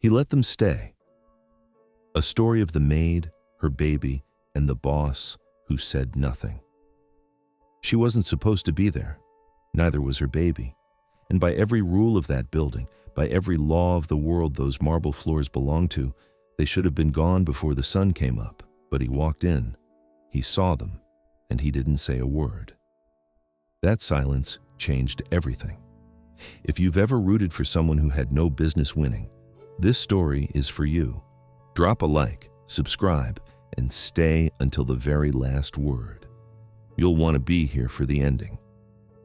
He let them stay. A story of the maid, her baby, and the boss who said nothing. She wasn't supposed to be there. Neither was her baby. And by every rule of that building, by every law of the world those marble floors belonged to, they should have been gone before the sun came up. But he walked in, he saw them, and he didn't say a word. That silence changed everything. If you've ever rooted for someone who had no business winning, this story is for you. Drop a like, subscribe, and stay until the very last word. You'll want to be here for the ending.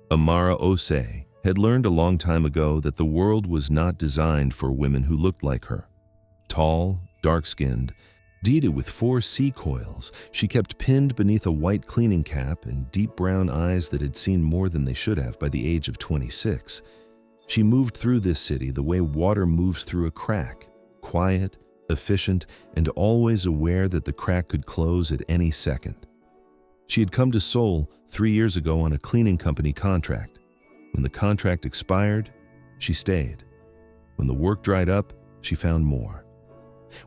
Amara Osei had learned a long time ago that the world was not designed for women who looked like her. Tall, dark-skinned, deeded with 4 sea coils, she kept pinned beneath a white cleaning cap and deep brown eyes that had seen more than they should have by the age of 26. She moved through this city the way water moves through a crack, quiet, efficient, and always aware that the crack could close at any second. She had come to Seoul 3 years ago on a cleaning company contract. When the contract expired, she stayed. When the work dried up, she found more.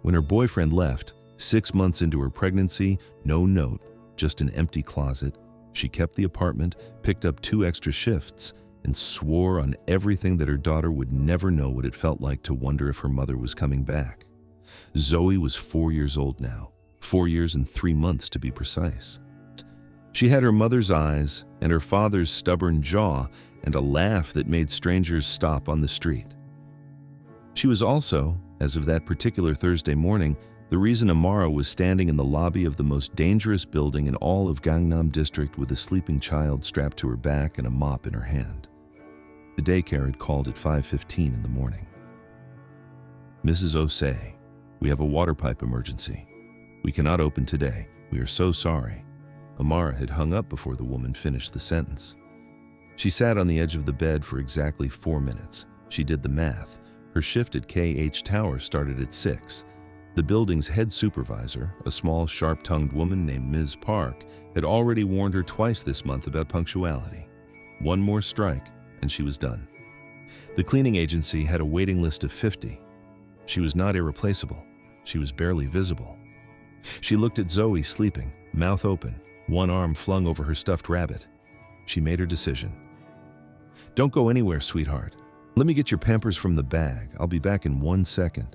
When her boyfriend left, 6 months into her pregnancy, no note, just an empty closet, she kept the apartment, picked up 2 extra shifts, and swore on everything that her daughter would never know what it felt like to wonder if her mother was coming back. Zoe was 4 years old now, 4 years and 3 months to be precise. She had her mother's eyes and her father's stubborn jaw and a laugh that made strangers stop on the street. She was also, as of that particular Thursday morning, the reason Amara was standing in the lobby of the most dangerous building in all of Gangnam District with a sleeping child strapped to her back and a mop in her hand. The daycare had called at 5:15 in the morning. "Mrs. Osei, we have a water pipe emergency. We cannot open today. We are so sorry." Amara had hung up before the woman finished the sentence. She sat on the edge of the bed for exactly 4 minutes. She did the math. Her shift at KH Tower started at 6. The building's head supervisor, a small, sharp-tongued woman named Ms. Park, had already warned her twice this month about punctuality. One more strike, and she was done. The cleaning agency had a waiting list of 50. She was not irreplaceable. She was barely visible. She looked at Zoe sleeping, mouth open, one arm flung over her stuffed rabbit. She made her decision. "Don't go anywhere, sweetheart. Let me get your Pampers from the bag. I'll be back in 1 second."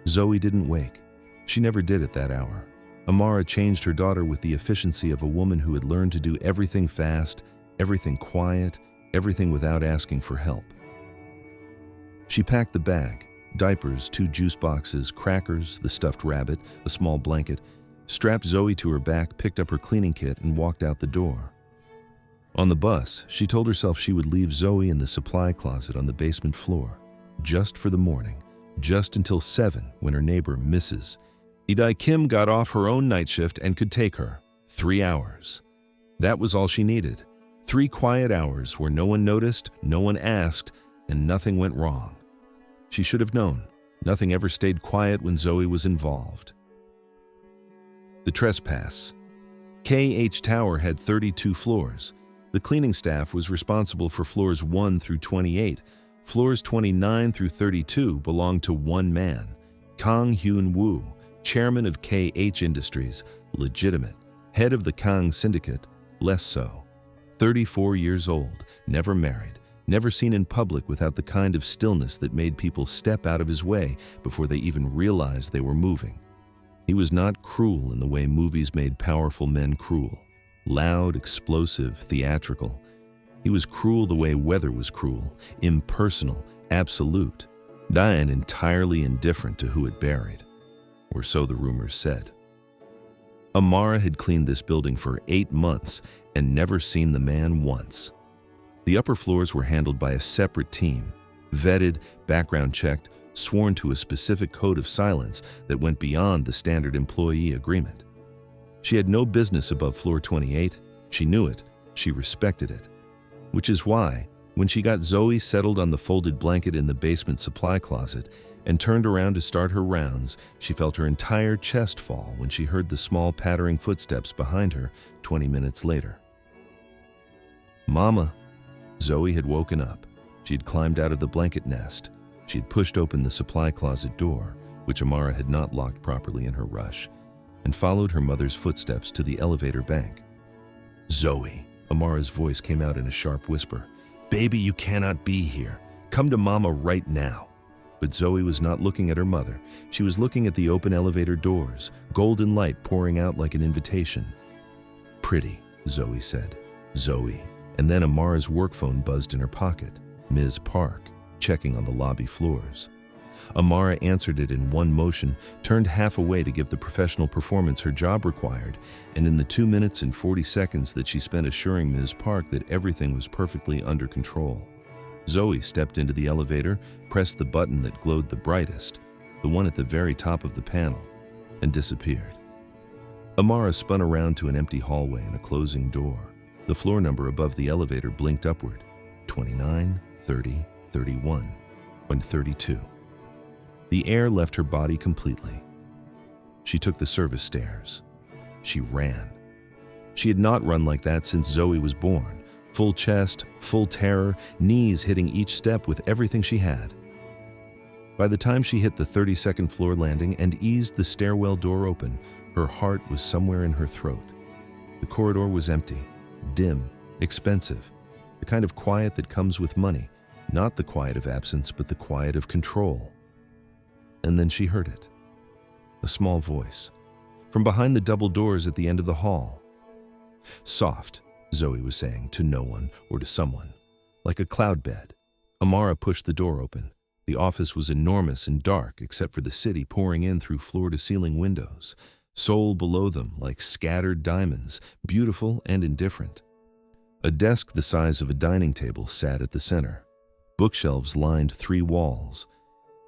Zoe didn't wake. She never did at that hour. Amara changed her daughter with the efficiency of a woman who had learned to do everything fast, everything quiet, everything without asking for help. She packed the bag, diapers, 2 juice boxes, crackers, the stuffed rabbit, a small blanket, strapped Zoe to her back, picked up her cleaning kit, and walked out the door. On the bus, she told herself she would leave Zoe in the supply closet on the basement floor, just for the morning, just until 7 when her neighbor, Mrs. Idai Kim, got off her own night shift and could take her. 3 hours. That was all she needed. 3 quiet hours where no one noticed, no one asked, and nothing went wrong. She should have known. Nothing ever stayed quiet when Zoe was involved. The trespass. KH Tower had 32 floors. The cleaning staff was responsible for floors 1 through 28. Floors 29 through 32 belonged to one man, Kang Hyun-woo, chairman of KH Industries, legitimate, head of the Kang Syndicate, less so. 34 years old, never married, never seen in public without the kind of stillness that made people step out of his way before they even realized they were moving. He was not cruel in the way movies made powerful men cruel. Loud, explosive, theatrical. He was cruel the way weather was cruel, impersonal, absolute, dying entirely indifferent to who it buried, or so the rumors said. Amara had cleaned this building for 8 months and never seen the man once. The upper floors were handled by a separate team, vetted, background checked, sworn to a specific code of silence that went beyond the standard employee agreement. She had no business above floor 28. She knew it. She respected it. Which is why, when she got Zoe settled on the folded blanket in the basement supply closet and turned around to start her rounds, she felt her entire chest fall when she heard the small pattering footsteps behind her 20 minutes later. "Mama." Zoe had woken up. She had climbed out of the blanket nest. She had pushed open the supply closet door, which Amara had not locked properly in her rush, and followed her mother's footsteps to the elevator bank. "Zoe," Amara's voice came out in a sharp whisper. "Baby, you cannot be here. Come to Mama right now." But Zoe was not looking at her mother. She was looking at the open elevator doors, golden light pouring out like an invitation. "Pretty," Zoe said. "Zoe." And then Amara's work phone buzzed in her pocket. Ms. Park, checking on the lobby floors. Amara answered it in one motion, turned half away to give the professional performance her job required, and in the 2 minutes and 40 seconds that she spent assuring Ms. Park that everything was perfectly under control, Zoe stepped into the elevator, pressed the button that glowed the brightest, the one at the very top of the panel, and disappeared. Amara spun around to an empty hallway and a closing door. The floor number above the elevator blinked upward. 29, 30, 31, and 32. The air left her body completely. She took the service stairs. She ran. She had not run like that since Zoe was born. Full chest, full terror, knees hitting each step with everything she had. By the time she hit the 32nd floor landing and eased the stairwell door open, her heart was somewhere in her throat. The corridor was empty, dim, expensive, the kind of quiet that comes with money, not the quiet of absence, but the quiet of control. And then she heard it. A small voice, from behind the double doors at the end of the hall. "Soft," Zoe was saying, to no one or to someone, like a cloud bed. Amara pushed the door open. The office was enormous and dark except for the city pouring in through floor-to-ceiling windows. Seoul below them like scattered diamonds, beautiful and indifferent. A desk the size of a dining table sat at the center. Bookshelves lined 3 walls.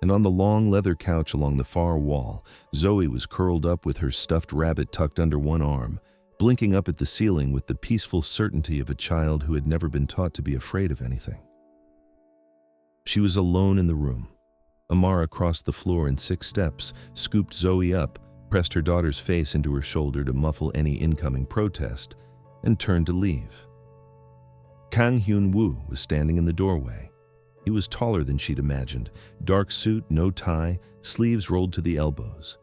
And on the long leather couch along the far wall, Zoe was curled up with her stuffed rabbit tucked under one arm, blinking up at the ceiling with the peaceful certainty of a child who had never been taught to be afraid of anything. She was alone in the room. Amara crossed the floor in 6 steps, scooped Zoe up, pressed her daughter's face into her shoulder to muffle any incoming protest, and turned to leave. Kang Hyun-woo was standing in the doorway. He was taller than she'd imagined, dark suit, no tie, sleeves rolled to the elbows.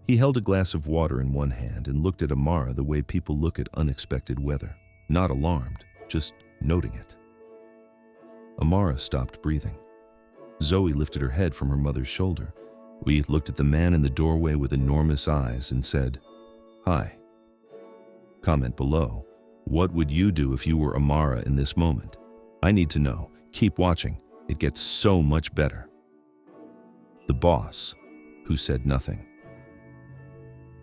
He held a glass of water in one hand and looked at Amara the way people look at unexpected weather, not alarmed, just noting it. Amara stopped breathing. Zoe lifted her head from her mother's shoulder. We looked at the man in the doorway with enormous eyes and said, "Hi." Comment below, what would you do if you were Amara in this moment? I need to know. Keep watching. It gets so much better. The boss, who said nothing.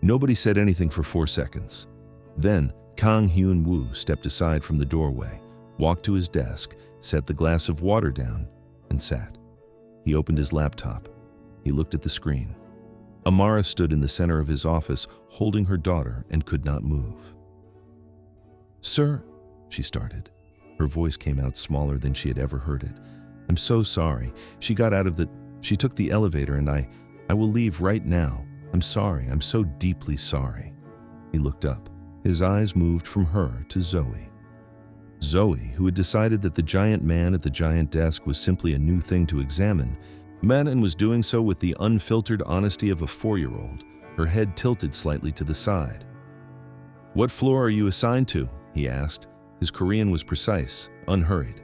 Nobody said anything for 4 seconds. Then Kang Hyun-woo stepped aside from the doorway, walked to his desk, set the glass of water down, and sat. He opened his laptop. He looked at the screen. Amara stood in the center of his office, holding her daughter, and could not move. "Sir," she started. Her voice came out smaller than she had ever heard it. "I'm so sorry. She took the elevator and I will leave right now. I'm sorry. I'm so deeply sorry." He looked up. His eyes moved from her to Zoe. Zoe, who had decided that the giant man at the giant desk was simply a new thing to examine, and was doing so with the unfiltered honesty of a 4-year-old, her head tilted slightly to the side. "What floor are you assigned to?" he asked. His Korean was precise, unhurried.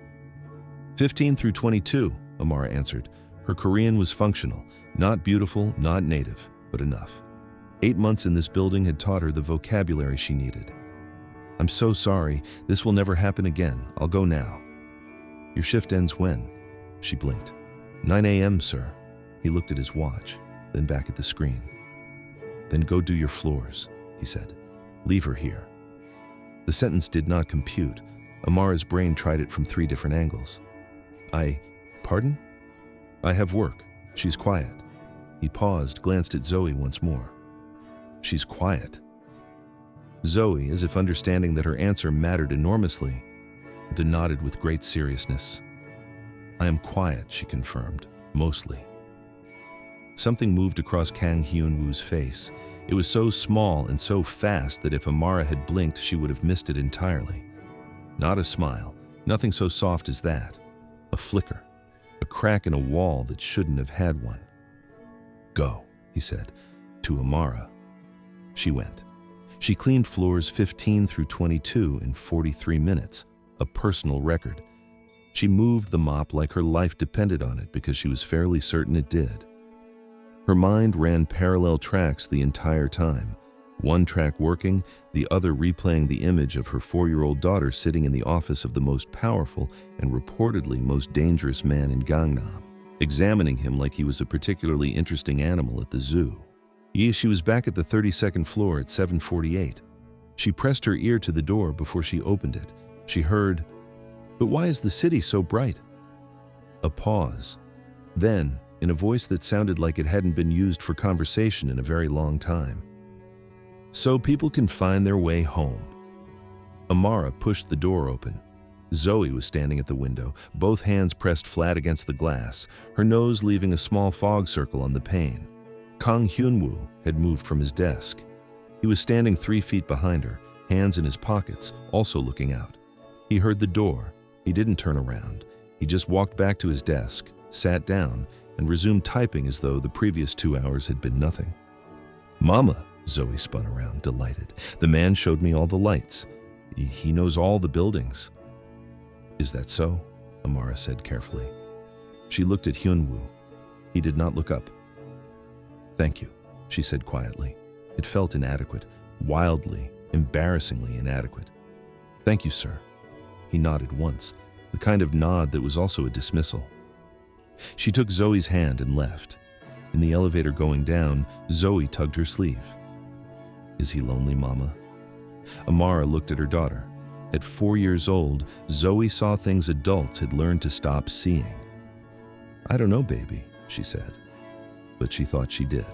15 through 22, Amara answered. Her Korean was functional, not beautiful, not native, but enough. 8 months in this building had taught her the vocabulary she needed. "I'm so sorry. This will never happen again. I'll go now." "Your shift ends when?" She blinked. 9 a.m., sir." He looked at his watch, then back at the screen. "Then go do your floors," he said. "Leave her here." The sentence did not compute. Amara's brain tried it from 3 different angles. Pardon? "I have work. She's quiet." He paused, glanced at Zoe once more. "She's quiet." Zoe, as if understanding that her answer mattered enormously, nodded with great seriousness. "I am quiet," she confirmed, "mostly." Something moved across Kang Hyun-woo's face. It was so small and so fast that if Amara had blinked, she would have missed it entirely. Not a smile, nothing so soft as that. A flicker, a crack in a wall that shouldn't have had one. "Go," he said, to Amara. She went. She cleaned floors 15 through 22 in 43 minutes, a personal record. She moved the mop like her life depended on it because she was fairly certain it did. Her mind ran parallel tracks the entire time, one track working, the other replaying the image of her 4-year-old daughter sitting in the office of the most powerful and reportedly most dangerous man in Gangnam, examining him like he was a particularly interesting animal at the zoo. She was back at the 32nd floor at 7:48. She pressed her ear to the door before she opened it. She heard, "But why is the city so bright?" A pause. Then, in a voice that sounded like it hadn't been used for conversation in a very long time, "So people can find their way home." Amara pushed the door open. Zoe was standing at the window, both hands pressed flat against the glass, her nose leaving a small fog circle on the pane. Kang Hyun-woo had moved from his desk. He was standing 3 feet behind her, hands in his pockets, also looking out. He heard the door. He didn't turn around. He just walked back to his desk, sat down, and resumed typing as though the previous 2 hours had been nothing. "Mama," Zoe spun around, delighted. "The man showed me all the lights. He knows all the buildings." "Is that so?" Amara said carefully. She looked at Hyun-woo. He did not look up. "Thank you," she said quietly. It felt inadequate, wildly, embarrassingly inadequate. "Thank you, sir." He nodded once, the kind of nod that was also a dismissal. She took Zoe's hand and left. In the elevator going down, Zoe tugged her sleeve. "Is he lonely, Mama?" Amara looked at her daughter. At 4 years old, Zoe saw things adults had learned to stop seeing. "I don't know, baby," she said. But she thought she did.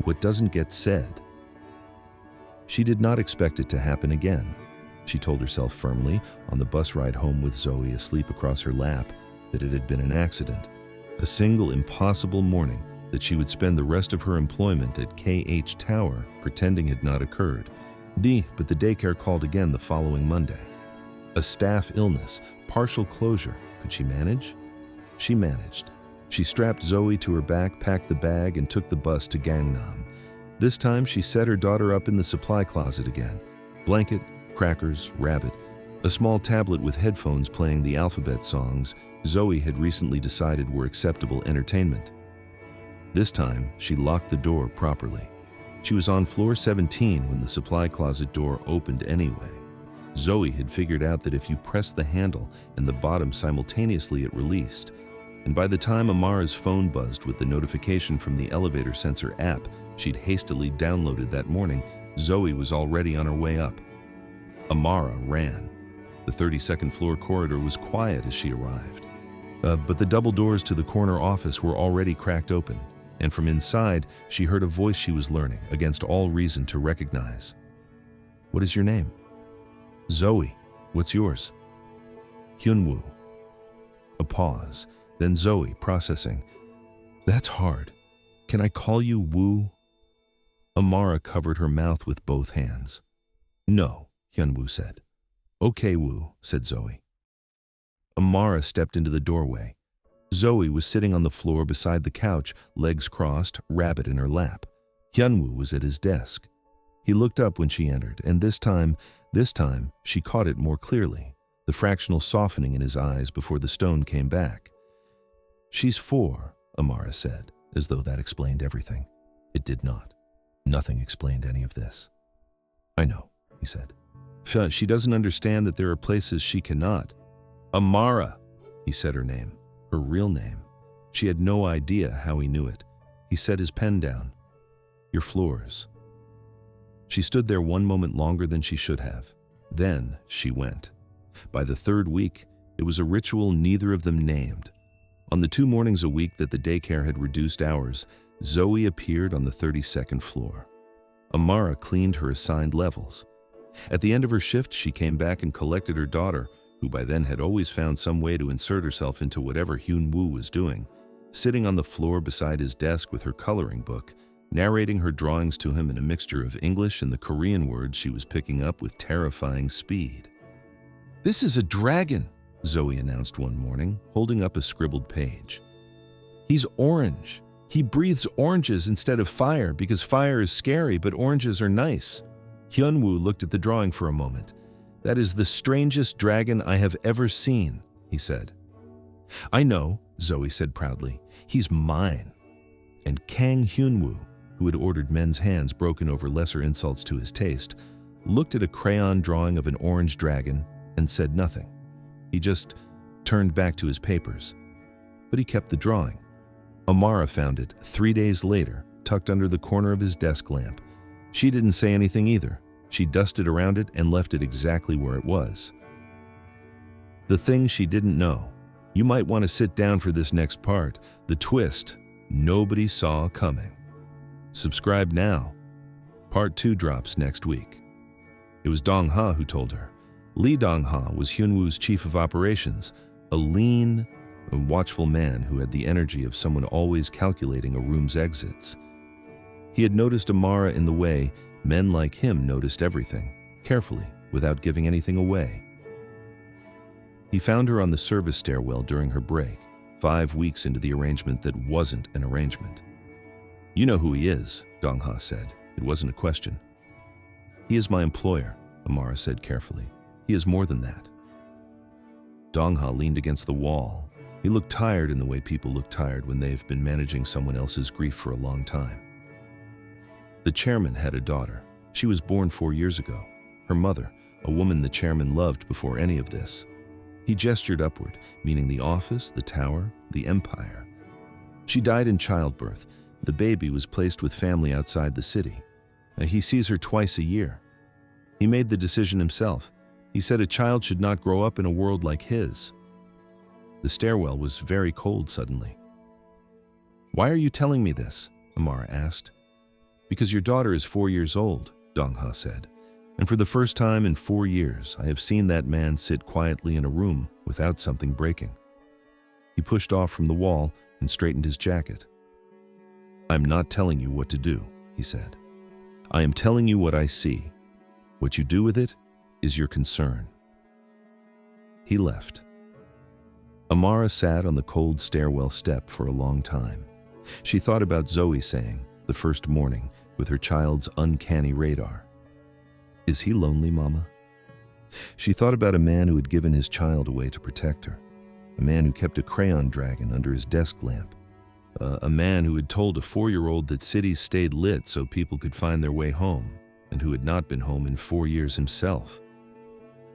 What doesn't get said? She did not expect it to happen again. She told herself firmly, on the bus ride home with Zoe asleep across her lap, that it had been an accident, a single impossible morning that she would spend the rest of her employment at KH Tower pretending had not occurred. But the daycare called again the following Monday. A staff illness, partial closure. Could she manage? She managed. She strapped Zoe to her back, packed the bag, and took the bus to Gangnam. This time she set her daughter up in the supply closet again. Blanket, crackers, rabbit, a small tablet with headphones playing the alphabet songs Zoe had recently decided were acceptable entertainment. This time, she locked the door properly. She was on floor 17 when the supply closet door opened anyway. Zoe had figured out that if you pressed the handle and the bottom simultaneously, it released. And by the time Amara's phone buzzed with the notification from the elevator sensor app she'd hastily downloaded that morning, Zoe was already on her way up. Amara ran. The 32nd floor corridor was quiet as she arrived. But the double doors to the corner office were already cracked open, and from inside she heard a voice she was learning, against all reason to recognize. "What is your name?" "Zoe. What's yours?" "Hyun-woo." A pause. Then Zoe, processing. "That's hard. Can I call you Woo?" Amara covered her mouth with both hands. "No," Hyun-woo said. "Okay, Woo," said Zoe. Amara stepped into the doorway. Zoe was sitting on the floor beside the couch, legs crossed, rabbit in her lap. Hyun-woo was at his desk. He looked up when she entered, and this time, she caught it more clearly, the fractional softening in his eyes before the stone came back. "She's 4, Amara said, as though that explained everything. It did not. Nothing explained any of this. "I know," he said. "She doesn't understand that there are places she cannot." "Amara," he said her name, her real name. She had no idea how he knew it. He set his pen down. "Your floors." She stood there one moment longer than she should have. Then she went. By the 3rd week, it was a ritual neither of them named. On the 2 mornings a week that the daycare had reduced hours, Zoe appeared on the 32nd floor. Amara cleaned her assigned levels. At the end of her shift, she came back and collected her daughter, who by then had always found some way to insert herself into whatever Hyun-woo was doing, sitting on the floor beside his desk with her coloring book, narrating her drawings to him in a mixture of English and the Korean words she was picking up with terrifying speed. "This is a dragon," Zoe announced one morning, holding up a scribbled page. "He's orange. He breathes oranges instead of fire because fire is scary, but oranges are nice." Hyunwoo looked at the drawing for a moment. "That is the strangest dragon I have ever seen," he said. "I know," Zoe said proudly. "He's mine." And Kang Hyunwoo, who had ordered men's hands broken over lesser insults to his taste, looked at a crayon drawing of an orange dragon and said nothing. He just turned back to his papers. But he kept the drawing. Amara found it 3 days later, tucked under the corner of his desk lamp. She didn't say anything either. She dusted around it and left it exactly where it was. The thing she didn't know. You might want to sit down for this next part. The twist nobody saw coming. Subscribe now. Part 2 drops next week. It was Dong-ha who told her. Lee Dong-ha was Hyunwoo's chief of operations, a lean, watchful man who had the energy of someone always calculating a room's exits. He had noticed Amara in the way men like him noticed everything, carefully, without giving anything away. He found her on the service stairwell during her break, 5 weeks into the arrangement that wasn't an arrangement. "You know who he is," Dong-ha said. It wasn't a question. "He is my employer," Amara said carefully. "He is more than that." Dong-ha leaned against the wall. He looked tired in the way people look tired when they've been managing someone else's grief for a long time. The chairman had a daughter. She was born 4 years ago. Her mother, a woman the chairman loved before any of this. He gestured upward, meaning the office, the tower, the empire. She died in childbirth. The baby was placed with family outside the city. He sees her twice a year. He made the decision himself. He said a child should not grow up in a world like his. The stairwell was very cold suddenly. "Why are you telling me this?" Amara asked. "Because your daughter is 4 years old," Dong-ha said. "And for the first time in 4 years, I have seen that man sit quietly in a room without something breaking." He pushed off from the wall and straightened his jacket. "I'm not telling you what to do," he said. "I am telling you what I see. What you do with it is your concern." He left. Amara sat on the cold stairwell step for a long time. She thought about Zoe saying, the first morning, with her child's uncanny radar, "Is he lonely, Mama?" She thought about a man who had given his child away to protect her, a man who kept a crayon dragon under his desk lamp, a man who had told a 4-year-old that cities stayed lit so people could find their way home, and who had not been home in 4 years himself.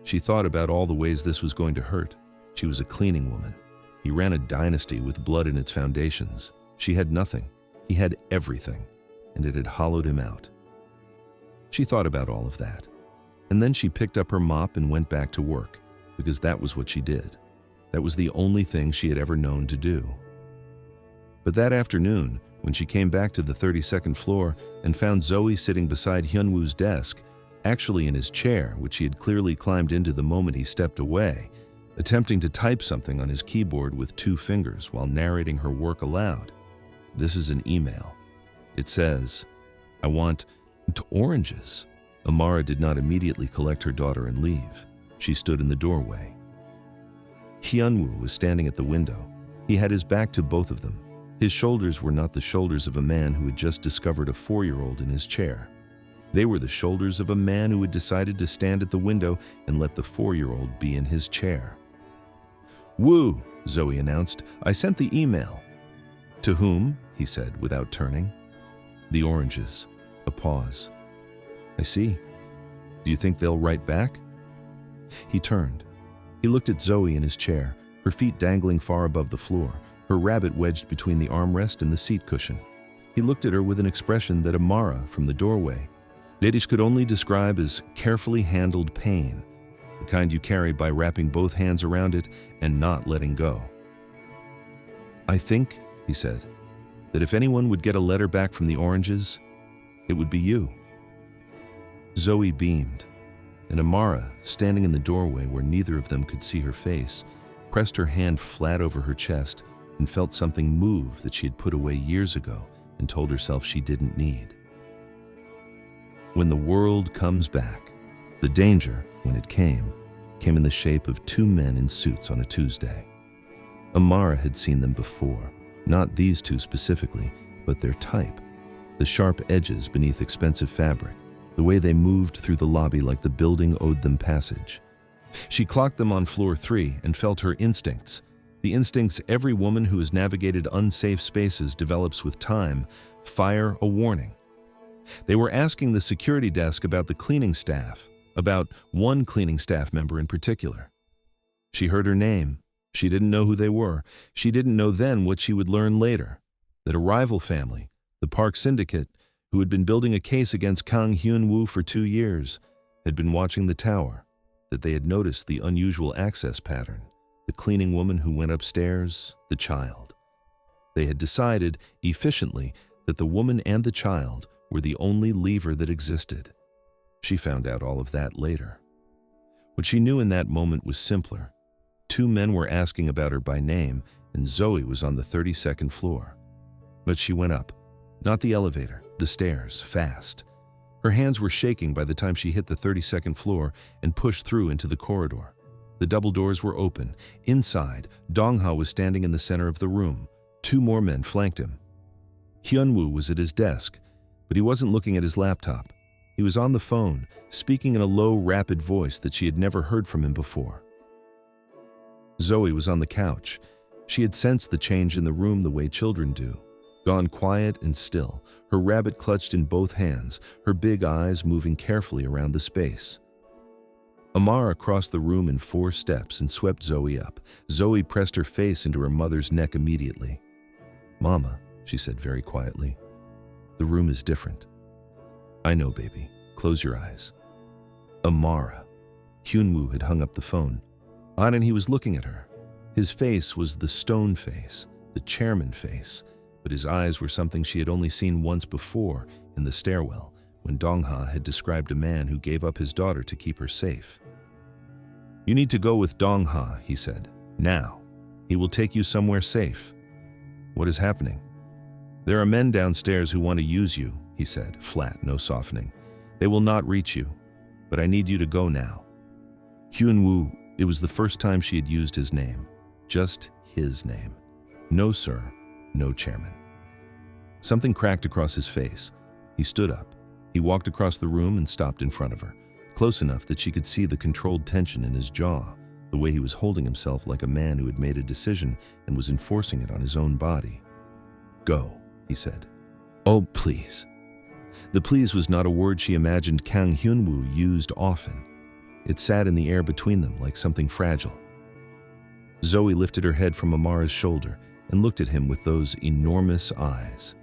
She thought about all the ways this was going to hurt. She was a cleaning woman. He ran a dynasty with blood in its foundations. She had nothing. He had everything, and it had hollowed him out. She thought about all of that, and then she picked up her mop and went back to work, because that was what she did. That was the only thing she had ever known to do. But that afternoon, when she came back to the 32nd floor and found Zoe sitting beside Hyunwoo's desk, actually in his chair, which he had clearly climbed into the moment he stepped away, attempting to type something on his keyboard with 2 fingers while narrating her work aloud. This is an email. It says, "I want oranges." Amara did not immediately collect her daughter and leave. She stood in the doorway. Hyunwoo was standing at the window. He had his back to both of them. His shoulders were not the shoulders of a man who had just discovered a 4-year-old in his chair. They were the shoulders of a man who had decided to stand at the window and let the 4-year-old be in his chair. "Woo," Zoe announced. "I sent the email." "To whom?" he said without turning. "The oranges." A pause. "I see. Do you think they'll write back?" He turned. He looked at Zoe in his chair, her feet dangling far above the floor, her rabbit wedged between the armrest and the seat cushion. He looked at her with an expression that Amara, from the doorway, ladies could only describe as carefully handled pain, the kind you carry by wrapping both hands around it and not letting go. "I think," he said, "that if anyone would get a letter back from the oranges, it would be you." Zoe beamed, and Amara, standing in the doorway where neither of them could see her face, pressed her hand flat over her chest and felt something move that she had put away years ago and told herself she didn't need. When the world comes back, the danger, when it came, came in the shape of two men in suits on a Tuesday. Amara had seen them before, not these two specifically, but their type. The sharp edges beneath expensive fabric, the way they moved through the lobby like the building owed them passage. She clocked them on floor 3 and felt her instincts. The instincts every woman who has navigated unsafe spaces develops with time. Fire a warning. They were asking the security desk about the cleaning staff, about one cleaning staff member in particular. She heard her name. She didn't know who they were. She didn't know then what she would learn later, that a rival family, the Park Syndicate, who had been building a case against Kang Hyun-woo for 2 years, had been watching the tower, that they had noticed the unusual access pattern, the cleaning woman who went upstairs, the child. They had decided, efficiently, that the woman and the child were the only lever that existed. She found out all of that later. What she knew in that moment was simpler. 2 men were asking about her by name, and Zoe was on the 32nd floor. But she went up. Not the elevator, the stairs, fast. Her hands were shaking by the time she hit the 32nd floor and pushed through into the corridor. The double doors were open. Inside, Dong-ha was standing in the center of the room. 2 more men flanked him. Hyun-woo was at his desk, but he wasn't looking at his laptop. He was on the phone, speaking in a low, rapid voice that she had never heard from him before. Zoe was on the couch. She had sensed the change in the room the way children do. Gone quiet and still, her rabbit clutched in both hands, her big eyes moving carefully around the space. Amara crossed the room in 4 steps and swept Zoe up. Zoe pressed her face into her mother's neck immediately. "Mama," she said very quietly, "the room is different." "I know, baby. Close your eyes." Amara. Hyun-woo had hung up the phone. And he was looking at her. His face was the stone face, the chairman face, but his eyes were something she had only seen once before in the stairwell when Dong-ha had described a man who gave up his daughter to keep her safe. "You need to go with Dong-ha," he said. "Now. He will take you somewhere safe." "What is happening?" "There are men downstairs who want to use you," he said, flat, no softening. "They will not reach you, but I need you to go now." Hyun-woo, it was the first time she had used his name. Just his name. No sir, no chairman. Something cracked across his face. He stood up. He walked across the room and stopped in front of her, close enough that she could see the controlled tension in his jaw, the way he was holding himself like a man who had made a decision and was enforcing it on his own body. "Go," he said. "Oh, please." The please was not a word she imagined Kang Hyun-woo used often. It sat in the air between them like something fragile. Zoe lifted her head from Amara's shoulder and looked at him with those enormous eyes.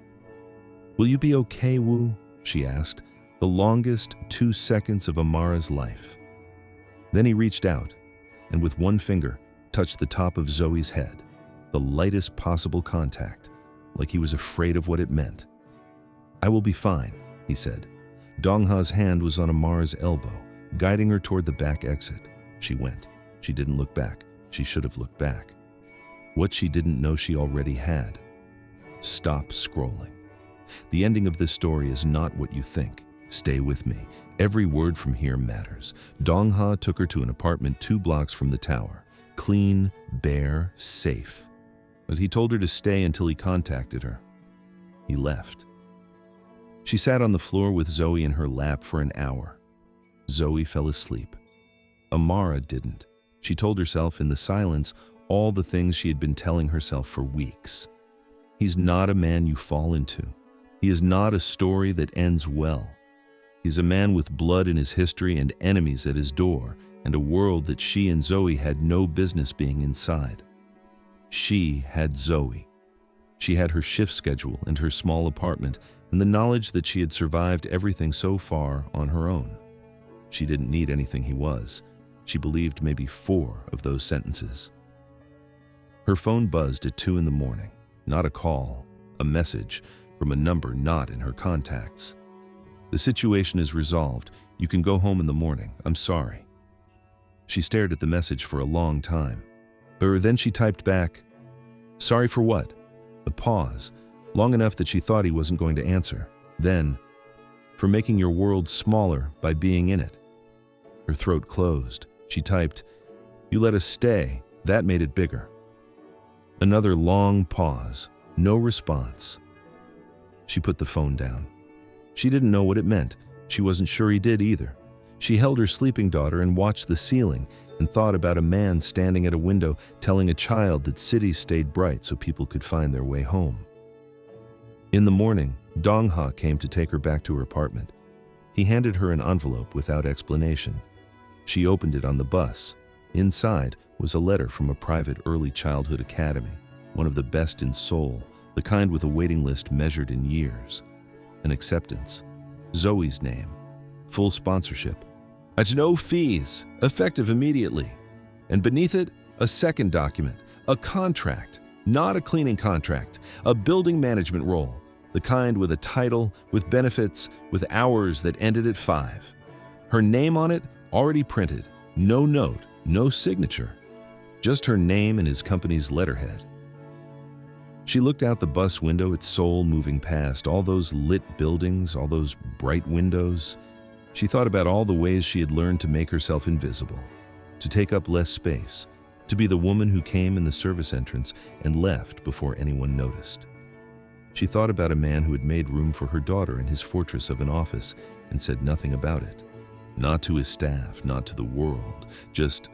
"Will you be okay, Woo?" she asked, the longest 2 seconds of Amara's life. Then he reached out and with one finger touched the top of Zoe's head, the lightest possible contact, like he was afraid of what it meant. "I will be fine," he said. Dong-ha's hand was on Amara's elbow, guiding her toward the back exit. She went. She didn't look back. She should have looked back. What she didn't know she already had. Stop scrolling. The ending of this story is not what you think. Stay with me. Every word from here matters. Dong-ha took her to an apartment 2 blocks from the tower. Clean, bare, safe. But he told her to stay until he contacted her. He left. She sat on the floor with Zoe in her lap for an hour. Zoe fell asleep. Amara didn't. She told herself in the silence all the things she had been telling herself for weeks. He's not a man you fall into. He is not a story that ends well. He's a man with blood in his history and enemies at his door, and a world that she and Zoe had no business being inside. She had Zoe. She had her shift schedule and her small apartment, and the knowledge that she had survived everything so far on her own. She didn't need anything he was. She believed maybe 4 of those sentences. Her phone buzzed at 2 in the morning. Not a call, a message from a number not in her contacts. "The situation is resolved. You can go home in the morning. I'm sorry." She stared at the message for a long time. Then she typed back, "Sorry for what?" A pause, long enough that she thought he wasn't going to answer. Then, "For making your world smaller by being in it." Her throat closed. She typed, "You let us stay." That made it bigger. Another long pause. No response. She put the phone down. She didn't know what it meant. She wasn't sure he did either. She held her sleeping daughter and watched the ceiling and thought about a man standing at a window telling a child that cities stayed bright so people could find their way home. In the morning, Dong-ha came to take her back to her apartment. He handed her an envelope without explanation. She opened it on the bus. Inside was a letter from a private early childhood academy, one of the best in Seoul, the kind with a waiting list measured in years. An acceptance. Zoe's name. Full sponsorship. At no fees, effective immediately. And beneath it, a second document, a contract, not a cleaning contract, a building management role, the kind with a title, with benefits, with hours that ended at 5. Her name on it already printed, no note, no signature, just her name and his company's letterhead. She looked out the bus window at Seoul moving past, all those lit buildings, all those bright windows. She thought about all the ways she had learned to make herself invisible, to take up less space, to be the woman who came in the service entrance and left before anyone noticed. She thought about a man who had made room for her daughter in his fortress of an office and said nothing about it. Not to his staff, not to the world, just,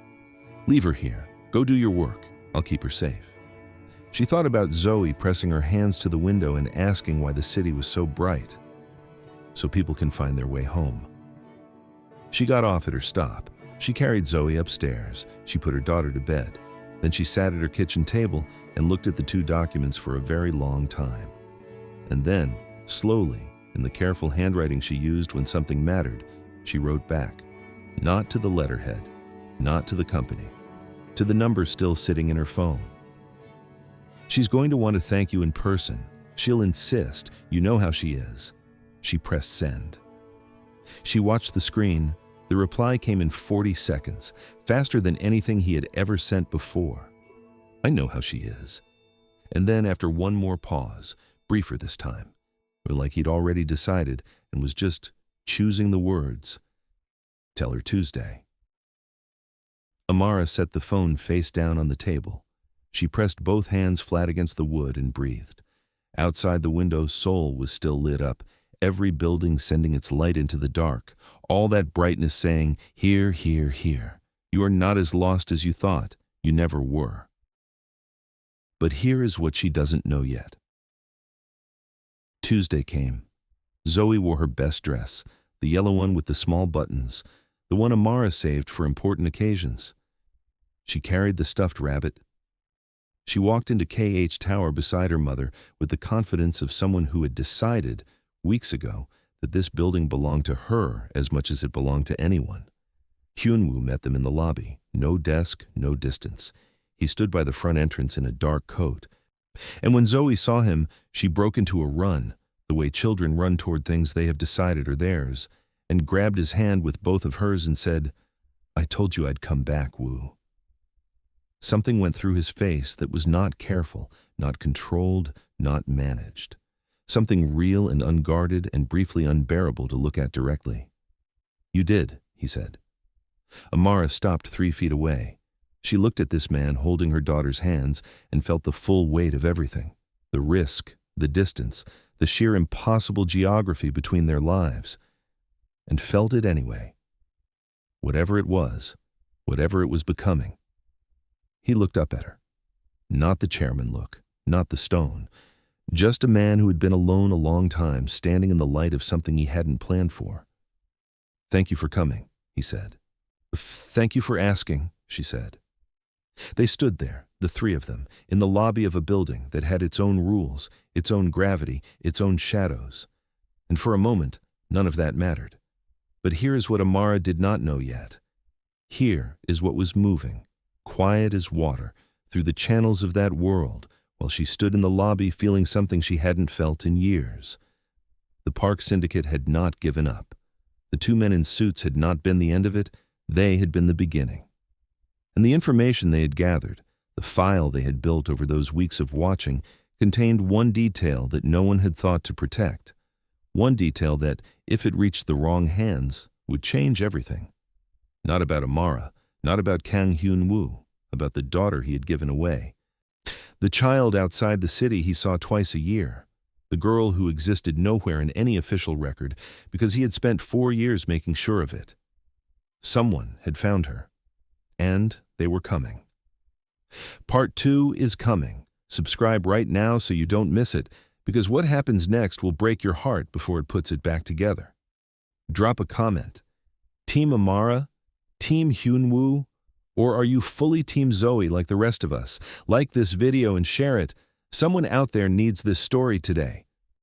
"Leave her here, go do your work, I'll keep her safe." She thought about Zoe pressing her hands to the window and asking why the city was so bright, so people can find their way home. She got off at her stop. She carried Zoe upstairs. She put her daughter to bed. Then she sat at her kitchen table and looked at the two documents for a very long time. And then, slowly, in the careful handwriting she used when something mattered, she wrote back, not to the letterhead, not to the company, to the number still sitting in her phone. "She's going to want to thank you in person. She'll insist. You know how she is." She pressed send. She watched the screen. The reply came in 40 seconds, faster than anything he had ever sent before. "I know how she is." And then, after one more pause, briefer this time, like he'd already decided and was just choosing the words, "Tell her Tuesday." Amara set the phone face down on the table. She pressed both hands flat against the wood and breathed. Outside the window, Seoul was still lit up, every building sending its light into the dark, all that brightness saying, "Here, here, here. You are not as lost as you thought. You never were." But here is what she doesn't know yet. Tuesday came. Zoe wore her best dress, the yellow one with the small buttons, the one Amara saved for important occasions. She carried the stuffed rabbit. She walked into KH Tower beside her mother with the confidence of someone who had decided, weeks ago, that this building belonged to her as much as it belonged to anyone. Hyunwoo met them in the lobby. No desk, no distance. He stood by the front entrance in a dark coat. And when Zoe saw him, she broke into a run, the way children run toward things they have decided are theirs, and grabbed his hand with both of hers and said, "I told you I'd come back, Woo." Something went through his face that was not careful, not controlled, not managed. Something real and unguarded and briefly unbearable to look at directly. "You did," he said. Amara stopped 3 feet away. She looked at this man holding her daughter's hands and felt the full weight of everything, the risk, the distance, the sheer impossible geography between their lives, and felt it anyway. Whatever it was becoming. He looked up at her. Not the chairman look, not the stone, just a man who had been alone a long time, standing in the light of something he hadn't planned for. "Thank you for coming," he said. "Thank you for asking," she said. They stood there, the three of them, in the lobby of a building that had its own rules, its own gravity, its own shadows. And for a moment, none of that mattered. But here is what Amara did not know yet. Here is what was moving, quiet as water, through the channels of that world, while she stood in the lobby feeling something she hadn't felt in years. The Park Syndicate had not given up. The two men in suits had not been the end of it, they had been the beginning. And the information they had gathered, the file they had built over those weeks of watching, contained one detail that no one had thought to protect. One detail that, if it reached the wrong hands, would change everything. Not about Amara, Not about Kang Hyun-woo, about the daughter he had given away. The child outside the city he saw twice a year. The girl who existed nowhere in any official record because he had spent 4 years making sure of it. Someone had found her. And they were coming. Part 2 is coming. Subscribe right now so you don't miss it, because what happens next will break your heart before it puts it back together. Drop a comment. Team Amara? Team Hyunwoo? Or are you fully Team Zoe like the rest of us? Like this video and share it. Someone out there needs this story today.